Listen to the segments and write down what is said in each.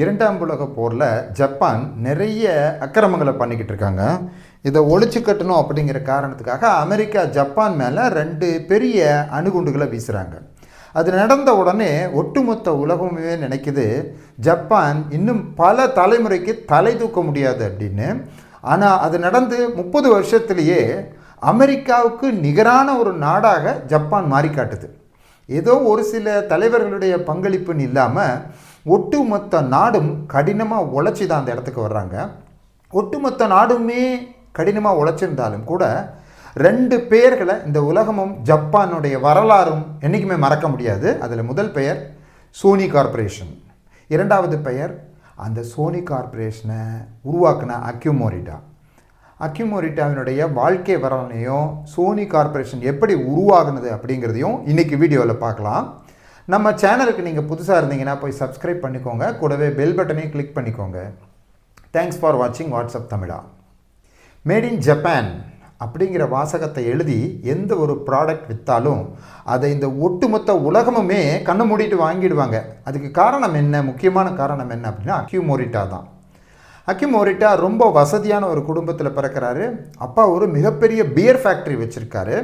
இரண்டாம் உலகப் போரில் ஜப்பான் நிறைய அக்கிரமங்களை பண்ணிக்கிட்டு இருக்காங்க. இதை ஒழிச்சு கட்டணும் அப்படிங்கிற காரணத்துக்காக அமெரிக்கா ஜப்பான் மேலே 2 பெரிய அணுகுண்டுகளை வீசுகிறாங்க. அது நடந்த உடனே ஒட்டுமொத்த உலகமே நினைக்குது ஜப்பான் இன்னும் பல தலைமுறைக்கு தலை தூக்க முடியாது அப்படின்னு. ஆனால் அது நடந்து 30 வருஷத்துலேயே அமெரிக்காவுக்கு நிகரான ஒரு நாடாக ஜப்பான் மாறி காட்டுது. ஏதோ ஒரு சில தலைவர்களுடைய பங்களிப்புன்னு இல்லாமல் ஒட்டுமொத்த நாடும் கடினமாக உழைச்சி தான் அந்த இடத்துக்கு வர்றாங்க. ஒட்டுமொத்த நாடுமே கடினமாக உழைச்சிருந்தாலும் கூட 2 பெயர்களை இந்த உலகமும் ஜப்பானுடைய வரலாறும் என்றைக்குமே மறக்க முடியாது. அதில் முதல் பெயர் சோனி கார்ப்பரேஷன், இரண்டாவது பெயர் அந்த சோனி கார்ப்பரேஷனை உருவாக்கின அக்யூமோரிட்டாவினுடைய வாழ்க்கை வரலாறையும் சோனி கார்ப்பரேஷன் எப்படி உருவாகுனது அப்படிங்கிறதையும் இன்றைக்கி வீடியோவில் பார்க்கலாம். நம்ம சேனலுக்கு நீங்கள் புதுசாக இருந்தீங்கன்னா போய் சப்ஸ்கிரைப் பண்ணிக்கோங்க, கூடவே பெல் பட்டனையும் கிளிக் பண்ணிக்கோங்க. தேங்க்ஸ் ஃபார் வாட்சிங் WhatsApp Tamizha. Made in Japan அப்படிங்கிற வாசகத்தை எழுதி எந்த ஒரு ப்ராடக்ட் விற்றாலும் அதை இந்த ஒட்டுமொத்த உலகமுமே கண்ணை மூடிட்டு வாங்கிடுவாங்க. அதுக்கு காரணம் என்ன, முக்கியமான காரணம் என்ன அப்படின்னா அக்யூமோரிட்டா தான். அக்யூமோரிட்டா ரொம்ப வசதியான ஒரு குடும்பத்தில் பிறக்கிறாரு. அப்பா ஒரு மிகப்பெரிய பியர் ஃபேக்ட்ரி வச்சுருக்காரு.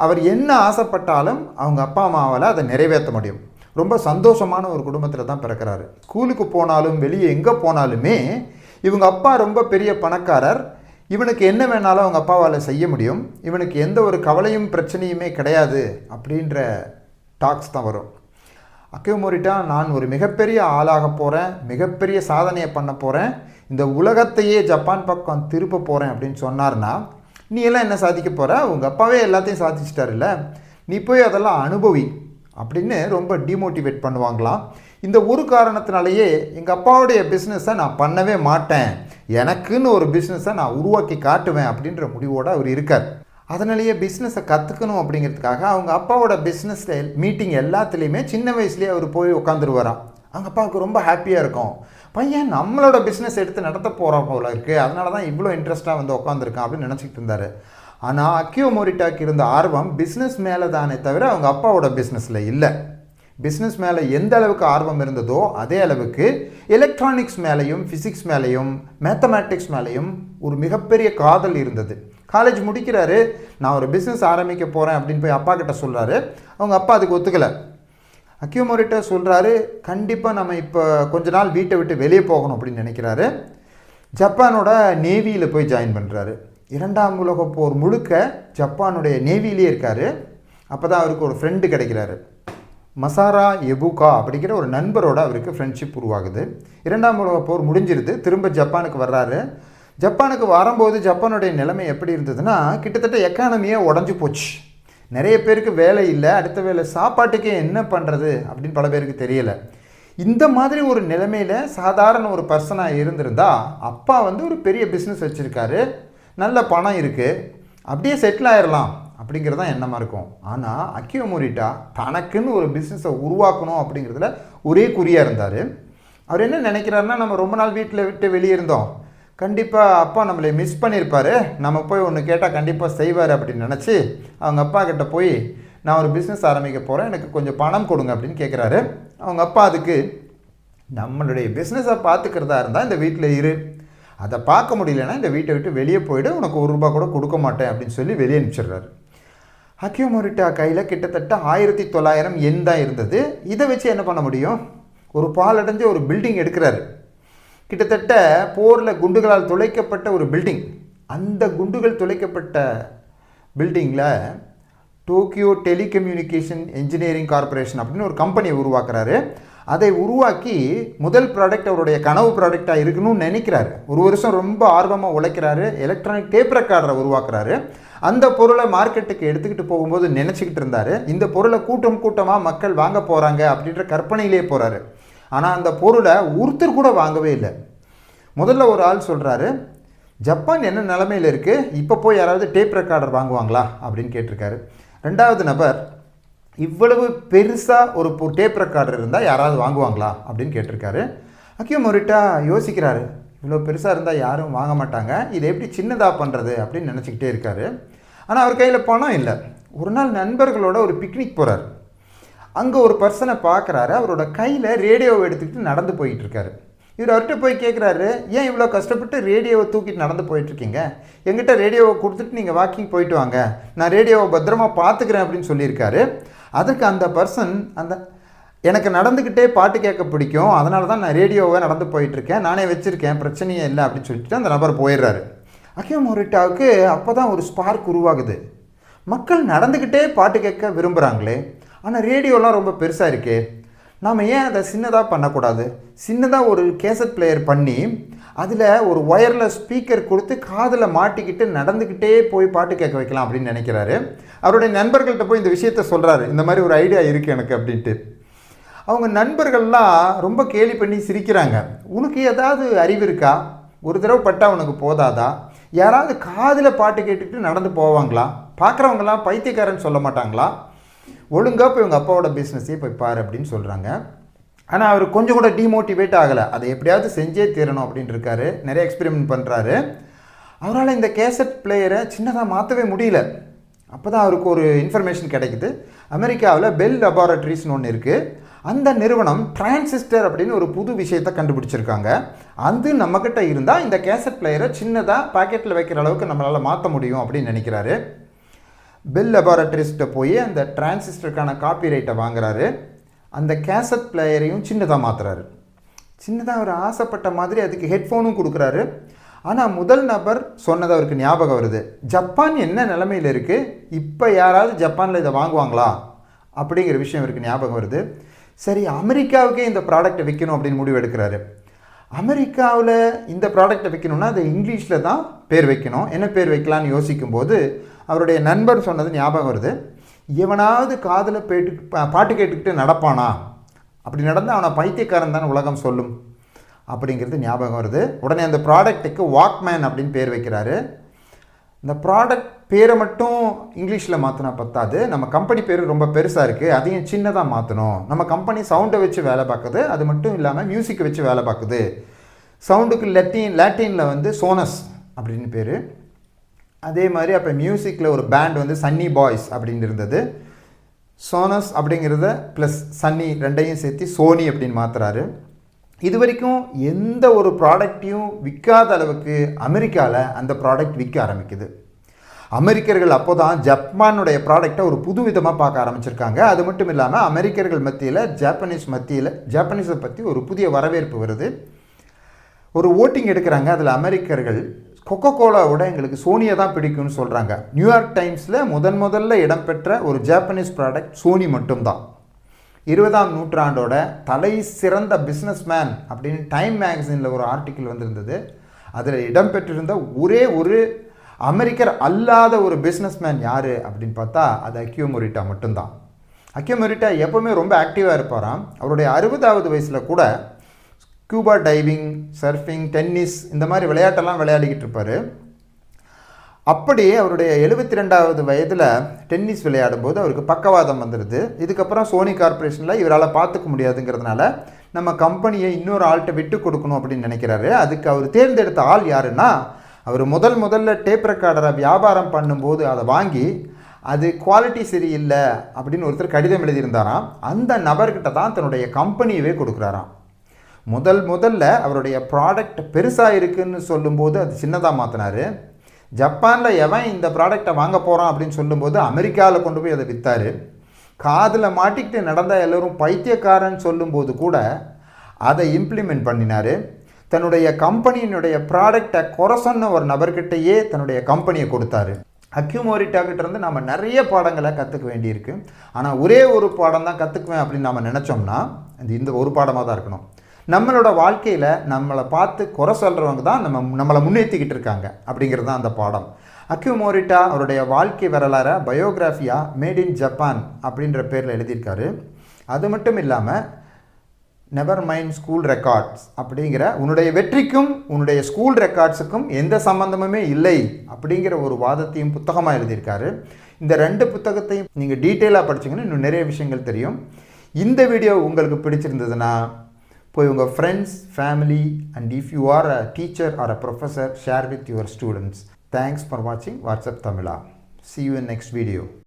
அவர் என்ன ஆசைப்பட்டாலும் அவங்க அப்பா அம்மாவால் அதை நிறைவேற்ற முடியும். ரொம்ப சந்தோஷமான ஒரு குடும்பத்தில் தான் பிறக்கிறாரு. ஸ்கூலுக்கு போனாலும் வெளியே எங்கே போனாலுமே இவங்க அப்பா ரொம்ப பெரிய பணக்காரர். இவனுக்கு என்ன வேணாலும் அவங்க அப்பாவால் செய்ய முடியும். இவனுக்கு எந்த ஒரு கவலையும் பிரச்சனையுமே கிடையாது அப்படின்ற டாக்ஸ் தான் வரும். அக்யூமோரிட்டா நான் ஒரு மிகப்பெரிய ஆளாக போகிறேன், மிகப்பெரிய சாதனையை பண்ண போகிறேன், இந்த உலகத்தையே ஜப்பான் பக்கம் திருப்ப போகிறேன் அப்படின்னு சொன்னார்னா, நீ எல்லாம் என்ன சாதிக்க போகிற, உங்கள் அப்பாவே எல்லாத்தையும் சாதிச்சிட்டாருல்ல, நீ போய் அதெல்லாம் அனுபவி அப்படின்னு ரொம்ப டிமோட்டிவேட் பண்ணுவாங்களாம். இந்த ஒரு காரணத்தினாலேயே எங்கள் அப்பாவுடைய பிஸ்னஸை நான் பண்ணவே மாட்டேன், எனக்குன்னு ஒரு பிஸ்னஸை நான் உருவாக்கி காட்டுவேன் அப்படின்ற முடிவோடு அவர் இருக்கார். அதனாலேயே பிஸ்னஸை கற்றுக்கணும் அப்படிங்கிறதுக்காக அவங்க அப்பாவோட பிஸ்னஸ் மீட்டிங் எல்லாத்துலேயுமே சின்ன வயசுலேயே அவர் போய் உட்காந்துருவாராம். அவங்க அப்பாவுக்கு ரொம்ப ஹாப்பியாக இருக்கும், பையன் நம்மளோட பிஸ்னஸ் எடுத்து நடத்த போகிறோம் போல இருக்குது, அதனால தான் இவ்வளோ இன்ட்ரெஸ்ட்டாக வந்து உட்காந்துருக்கான் அப்படின்னு நினச்சிக்கிட்டு இருந்தார். ஆனால் அக்யூமோரிட்டாக்கு இருந்த ஆர்வம் பிஸ்னஸ் மேலே தானே தவிர அவங்க அப்பாவோட பிஸ்னஸில் இல்லை. பிஸ்னஸ் மேலே எந்த அளவுக்கு ஆர்வம் இருந்ததோ அதே அளவுக்கு எலக்ட்ரானிக்ஸ் மேலேயும் ஃபிசிக்ஸ் மேலேயும் மேத்தமேட்டிக்ஸ் மேலேயும் ஒரு மிகப்பெரிய காதல் இருந்தது. காலேஜ் முடிக்கிறாரு, நான் ஒரு பிஸ்னஸ் ஆரம்பிக்க போகிறேன் அப்படின்னு போய் அப்பா கிட்ட சொல்கிறாரு. அவங்க அப்பா அதுக்கு ஒத்துக்கலை. அக்யூமோரிட்டா சொல்கிறாரு, கண்டிப்பாக நம்ம இப்போ கொஞ்ச நாள் வீட்டை விட்டு வெளியே போகணும் அப்படின்னு நினைக்கிறாரு. ஜப்பானோட நேவியில் போய் ஜாயின் பண்ணுறாரு. 2ஆம் உலகப் போர் முழுக்க ஜப்பானுடைய நேவியிலே இருக்கார். அப்போ தான் அவருக்கு ஒரு ஃப்ரெண்டு கிடைக்கிறாரு. மசாரா எபுகா அப்படிங்கிற ஒரு நண்பரோட அவருக்கு ஃப்ரெண்ட்ஷிப் உருவாகுது. 2ஆம் உலகப் போர் முடிஞ்சிருது, திரும்ப ஜப்பானுக்கு வர்றாரு. ஜப்பானுக்கு வரும்போது ஜப்பானுடைய நிலைமை எப்படி இருந்ததுன்னா, கிட்டத்தட்ட எக்கானமியே உடஞ்சி போச்சு. நிறைய பேருக்கு வேலை இல்லை, அடுத்த வேலை சாப்பாட்டுக்கே என்ன பண்ணுறது அப்படின்னு பல பேருக்கு தெரியலை. இந்த மாதிரி ஒரு நிலைமையில் சாதாரண ஒரு பர்சனாக இருந்திருந்தால் அப்பா வந்து ஒரு பெரிய பிஸ்னஸ் வச்சுருக்காரு, நல்ல பணம் இருக்குது, அப்படியே செட்டில் ஆயிடலாம் அப்படிங்கிறது தான் எண்ணமாக இருக்கும். ஆனால் அக்யூமோரிட்டா தனக்குன்னு ஒரு பிஸ்னஸை உருவாக்கணும் அப்படிங்கிறதுல ஒரே குறியாக இருந்தார். அவர் என்ன நினைக்கிறாருன்னா, நம்ம ரொம்ப நாள் வீட்டில் விட்டு வெளியே இருந்தோம், கண்டிப்பாக அப்பா நம்மளை மிஸ் பண்ணியிருப்பார், நம்ம போய் ஒன்று கேட்டால் கண்டிப்பாக செய்வார் அப்படின்னு நினச்சி அவங்க அப்பா கிட்ட போய் நான் ஒரு பிஸ்னஸ் ஆரம்பிக்க போகிறேன், எனக்கு கொஞ்சம் பணம் கொடுங்க அப்படின்னு கேட்குறாரு. அவங்க அப்பா அதுக்கு, நம்மளுடைய பிஸ்னஸை பார்த்துக்கிறதா இருந்தால் இந்த வீட்டில் இரு, அதை பார்க்க முடியலன்னா இந்த வீட்டை விட்டு வெளியே போய்ட்டு உனக்கு ₹1 கூட கொடுக்க மாட்டேன் அப்படின்னு சொல்லி வெளியே அனுப்பிச்சிடுறாரு. அக்யூமோரிட்டா கையில் கிட்டத்தட்ட 1900 எண் தான் இருந்தது. இதை வச்சு என்ன பண்ண முடியும், ஒரு பாலடைஞ்ச ஒரு பில்டிங் எடுக்கிறாரு. கிட்டத்தட்ட போரில் குண்டுகளால் துளைக்கப்பட்ட ஒரு பில்டிங். அந்த குண்டுகள் துளைக்கப்பட்ட பில்டிங்கில் டோக்கியோ டெலிகம்யூனிகேஷன் என்ஜினியரிங் கார்ப்பரேஷன் அப்படின்னு ஒரு கம்பெனியை உருவாக்குறாரு. அதை உருவாக்கி முதல் ப்ராடக்ட் அவருடைய கனவு ப்ராடக்டாக இருக்கணும்னு நினைக்கிறாரு. ஒரு வருஷம் ரொம்ப ஆர்வமாக உழைக்கிறாரு. Electronic tape ரெக்கார்டரை உருவாக்குறாரு. அந்த பொருளை மார்க்கெட்டுக்கு எடுத்துக்கிட்டு போகும்போது நினச்சிக்கிட்டு இருந்தார், இந்த பொருளை கூட்டமாக மக்கள் வாங்க போகிறாங்க அப்படின்ற கற்பனையிலே போகிறாரு. ஆனால் அந்த பொருளை ஒருத்தர் கூட வாங்கவே இல்லை. முதல்ல ஒரு ஆள் சொல்கிறாரு, ஜப்பான் என்ன நிலைமையில் இருக்குது, இப்போ போய் யாராவது டேப் ரெக்கார்டர் வாங்குவாங்களா அப்படின்னு கேட்டிருக்காரு. 2வது நபர், இவ்வளவு பெருசாக ஒரு டேப் ரெக்கார்டர் இருந்தால் யாராவது வாங்குவாங்களா அப்படின்னு கேட்டிருக்காரு. அக்யூமோரிட்டா யோசிக்கிறாரு, இவ்வளோ பெருசாக இருந்தால் யாரும் வாங்க மாட்டாங்க, இதை எப்படி சின்னதாக பண்ணுறது அப்படின்னு நினச்சிக்கிட்டே இருக்காரு. ஆனால் அவர் கையில் பணம் இல்லை. ஒரு நாள் நண்பர்களோட ஒரு பிக்னிக் போகிறார். அங்கே ஒரு பர்சனை பார்க்குறாரு. அவரோட கையில் ரேடியோவை எடுத்துக்கிட்டு நடந்து போயிட்டு இருக்காரு. அவர்கிட்ட போய் கேட்குறாரு, ஏன் இவ்வளோ கஷ்டப்பட்டு ரேடியோவை தூக்கிட்டு நடந்து போயிட்டுருக்கீங்க, எங்கிட்ட ரேடியோவை கொடுத்துட்டு நீங்கள் வாக்கிங் போயிட்டு வாங்க, நான் ரேடியோவை பத்திரமா பார்த்துக்கிறேன் அப்படின்னு சொல்லியிருக்காரு. அதுக்கு அந்த பர்சன், எனக்கு நடந்துக்கிட்டே பாட்டு கேட்க பிடிக்கும், அதனால தான் நான் ரேடியோவை நடந்து போயிட்டுருக்கேன், நானே வச்சுருக்கேன், பிரச்சனையே இல்லை அப்படின்னு சொல்லிட்டு அந்த நபர் போயிடுறாரு. அக்கியோ மொரிட்டாவுக்கு அப்போ தான் ஒரு ஸ்பார்க் உருவாகுது. மக்கள் நடந்துக்கிட்டே பாட்டு கேட்க விரும்புகிறாங்களே, ஆனால் ரேடியோலாம் ரொம்ப பெருசாக இருக்கே, நாம் ஏன் அதை சின்னதாக பண்ணக்கூடாது, சின்னதாக ஒரு கேசட் பிளேயர் பண்ணி அதில் ஒரு ஒயர்லெஸ் ஸ்பீக்கர் கொடுத்து காதில் மாட்டிக்கிட்டு நடந்துக்கிட்டே போய் பாட்டு கேட்க வைக்கலாம் அப்படின்னு நினைக்கிறாரு. அவருடைய நண்பர்கள்ட்ட போய் இந்த விஷயத்த சொல்கிறாரு, இந்த மாதிரி ஒரு ஐடியா இருக்குது எனக்கு அப்படின்ட்டு. அவங்க நண்பர்கள்லாம் ரொம்ப கேலி பண்ணி சிரிக்கிறாங்க. உனக்கு ஏதாவது அறிவு இருக்கா, ஒரு தடவை பட்டால் உனக்கு போதாதா, யாராவது காதில் பாட்டு கேட்டுக்கிட்டு நடந்து போவாங்களா, பார்க்குறவங்களாம் பைத்தியக்காரன்னு சொல்ல மாட்டாங்களா, ஒழுங்காக போய் உங்கள் அப்பாவோட பிஸ்னஸே போய் பாரு அப்படின்னு சொல்கிறாங்க. ஆனால் அவர் கொஞ்சம் கூட டிமோட்டிவேட் ஆகலை, அதை எப்படியாவது செஞ்சே தீரணும் அப்படின்னு இருக்காரு. நிறைய எக்ஸ்பெரிமெண்ட் பண்ணுறாரு. அவரால் இந்த கேசட் பிளேயரை சின்னதாக மாற்றவே முடியல. அப்போ தான் அவருக்கு ஒரு இன்ஃபர்மேஷன் கிடைக்குது. அமெரிக்காவில் பெல் லெபார்டரிஸ்னு ஒன்று இருக்குது. அந்த நிறுவனம் டிரான்சிஸ்டர் அப்படின்னு ஒரு புது விஷயத்தை கண்டுபிடிச்சிருக்காங்க. அது நம்மக்கிட்ட இருந்தால் இந்த கேசட் பிளேயரை சின்னதாக பாக்கெட்டில் வைக்கிற அளவுக்கு நம்மளால் மாற்ற முடியும் அப்படின்னு நினைக்கிறாரு. பெல் லெபார்டரிஸ்ட்டை போய் அந்த டிரான்சிஸ்டருக்கான காப்பிரைட்டை வாங்குறாரு. அந்த கேசட் பிளேயரையும் சின்னதாக மாற்றுறாரு. சின்னதாக அவர் ஆசைப்பட்ட மாதிரி அதுக்கு ஹெட்ஃபோனும் கொடுக்குறாரு. ஆனால் முதல் நபர் சொன்னது அவருக்கு ஞாபகம் வருது, ஜப்பான் என்ன நிலைமையில் இருக்குது, இப்போ யாராவது ஜப்பானில் இதை வாங்குவாங்களா அப்படிங்கிற விஷயம் இவருக்கு ஞாபகம் வருது. சரி, அமெரிக்காவுக்கே இந்த ப்ராடக்டை விற்கணும் அப்படின்னு முடிவு எடுக்கிறாரு. அமெரிக்காவில் இந்த ப்ராடக்டை விற்கணும்னா அது இங்கிலீஷில் தான் பேர் வைக்கணும். என்ன பேர் வைக்கலான்னு யோசிக்கும்போது அவருடைய நண்பர் சொன்னது ஞாபகம் வருது, எவனாவது காதில் பாட்டு கேட்டுக்கிட்டு நடப்பானா, அப்படி நடந்தால் அவனை பைத்தியக்காரன் தான் உலகம் சொல்லும் அப்படிங்கிறது ஞாபகம் வருது. உடனே அந்த ப்ராடக்ட்டுக்கு வாக்மேன் அப்படின்னு பேர் வைக்கிறாரு. இந்த ப்ராடக்ட் பேரை மட்டும் இங்கிலீஷில் மாற்றினா பத்தாது, நம்ம கம்பெனி பேர் ரொம்ப பெருசாக இருக்குது, அதையும் சின்னதாக மாற்றணும். நம்ம கம்பெனி சவுண்டை வச்சு வேலை பார்க்குது, அது மட்டும் இல்லாமல் மியூசிக்கை வச்சு வேலை பார்க்குது. சவுண்டுக்கு லாட்டினில் வந்து சோனஸ் அப்படின்னு பேர். அதே மாதிரி அப்போ மியூசிக்கில் ஒரு பேண்ட் வந்து சன்னி பாய்ஸ் அப்படின்னு இருந்தது. சோனஸ் அப்படிங்கிறத ப்ளஸ் சன்னி ரெண்டையும் சேர்த்து சோனி அப்படின்னு மாற்றுறாரு. இது வரைக்கும் எந்த ஒரு ப்ராடக்டையும் விற்காத அளவுக்கு அமெரிக்காவில் அந்த ப்ராடக்ட் விற்க ஆரம்பிக்குது. அமெரிக்கர்கள் அப்போ தான் ஜப்பானுடைய ப்ராடக்டை ஒரு புது விதமாக பார்க்க ஆரம்பிச்சிருக்காங்க. அது மட்டும் இல்லாமல் அமெரிக்கர்கள் மத்தியில் ஜாப்பனீஸை பற்றி ஒரு புதிய வரவேற்பு வருது. ஒரு ஓட்டிங் எடுக்கிறாங்க. அதில் அமெரிக்கர்கள் கொக்கோ கோலாவோட எங்களுக்கு சோனியை தான் பிடிக்கும்னு சொல்கிறாங்க. நியூயார்க் டைம்ஸில் முதல்ல இடம்பெற்ற ஒரு ஜாப்பனீஸ் ப்ராடக்ட் சோனி மட்டும்தான். 20ஆம் நூற்றாண்டோட தலை சிறந்த பிஸ்னஸ்மேன் அப்படின்னு டைம் மேகசினில் ஒரு ஆர்டிக்கிள் வந்திருந்தது. அதில் இடம்பெற்றிருந்த ஒரே ஒரு அமெரிக்கர் அல்லாத ஒரு பிஸ்னஸ்மேன் யார் அப்படின்னு பார்த்தா அது அக்கியோ மொரிட்டா மட்டும்தான். அக்கியோ மொரிட்டா எப்போவுமே ரொம்ப ஆக்டிவாக இருப்பாராம். அவருடைய 60வது வயசில் கூட ஸ்கூபா டைவிங், சர்ஃபிங், டென்னிஸ் இந்த மாதிரி விளையாட்டெல்லாம் விளையாடிக்கிட்டு இருப்பார். அப்படி அவருடைய 72வது வயதில் டென்னிஸ் விளையாடும்போது அவருக்கு பக்கவாதம் வந்துடுது. இதுக்கப்புறம் சோனி கார்பரேஷனில் இவரால் பார்த்துக்க முடியாதுங்கிறதுனால நம்ம கம்பெனியை இன்னொரு ஆள்கிட்ட விட்டு கொடுக்கணும் அப்படின்னு நினைக்கிறாரு. அதுக்கு அவர் தேர்ந்தெடுத்த ஆள் யாருன்னா, அவர் முதல்ல டேப் ரெக்கார்டரை வியாபாரம் பண்ணும்போது அதை வாங்கி அது குவாலிட்டி சரியில்லை அப்படின்னு ஒருத்தர் கடிதம் எழுதியிருந்தாராம். அந்த நபர்கிட்ட தான் தன்னுடைய கம்பெனியவே கொடுக்குறாராம். முதல்ல அவருடைய ப்ராடக்ட் பெருசாக இருக்குதுன்னு சொல்லும்போது அது சின்னதாக மாற்றினார். ஜப்பானில் எவன் இந்த ப்ராடக்டை வாங்க போகிறான் அப்படின்னு சொல்லும்போது அமெரிக்காவில் கொண்டு போய் அதை விற்றார். காதில் மாட்டிக்கிட்டு நடந்த எல்லோரும் பைத்தியக்காரன்னு சொல்லும்போது கூட அதை இம்ப்ளிமெண்ட் பண்ணினார். தன்னுடைய கம்பெனியினுடைய ப்ராடக்டை குறை சொன்ன ஒரு நபர்கிட்டையே தன்னுடைய கம்பெனியை கொடுத்தாரு. அக்கியோ மொரிட்டாக்கிட்ட இருந்து நம்ம நிறைய பாடங்களை கற்றுக்க வேண்டியிருக்கு. ஆனால் ஒரே ஒரு பாடம் தான் கற்றுக்குவேன் அப்படின்னு நம்ம நினச்சோம்னா இந்த ஒரு பாடமாக தான் இருக்கணும். நம்மளோட வாழ்க்கையில் நம்மளை பார்த்து குறை சொல்கிறவங்க தான் நம்மளை முன்னேற்றிக்கிட்டு இருக்காங்க அப்படிங்கிறது தான் அந்த பாடம். அக்கியோ மொரிட்டா அவருடைய வாழ்க்கை வரலாறை பயோகிராஃபியாக மேட் இன் ஜப்பான் அப்படின்ற பேரில் எழுதியிருக்காரு. அது மட்டும் இல்லாமல் நெவர் மைண்ட் ஸ்கூல் ரெக்கார்ட்ஸ் அப்படிங்கிற உன்னுடைய வெற்றிக்கும் உன்னுடைய ஸ்கூல் ரெக்கார்ட்ஸுக்கும் எந்த சம்மந்தமுமே இல்லை அப்படிங்கிற ஒரு வாதத்தையும் புத்தகமாக எழுதியிருக்காரு. இந்த 2 புத்தகத்தையும் நீங்கள் டீட்டெயிலாக படிச்சிங்கன்னா இன்னும் நிறைய விஷயங்கள் தெரியும். இந்த வீடியோ உங்களுக்கு பிடிச்சிருந்ததுன்னா போய் உங்கள் friends, family and if you are a teacher or a professor share with your students. Thanks for வாட்சிங் WhatsApp Tamizha. See you in next video.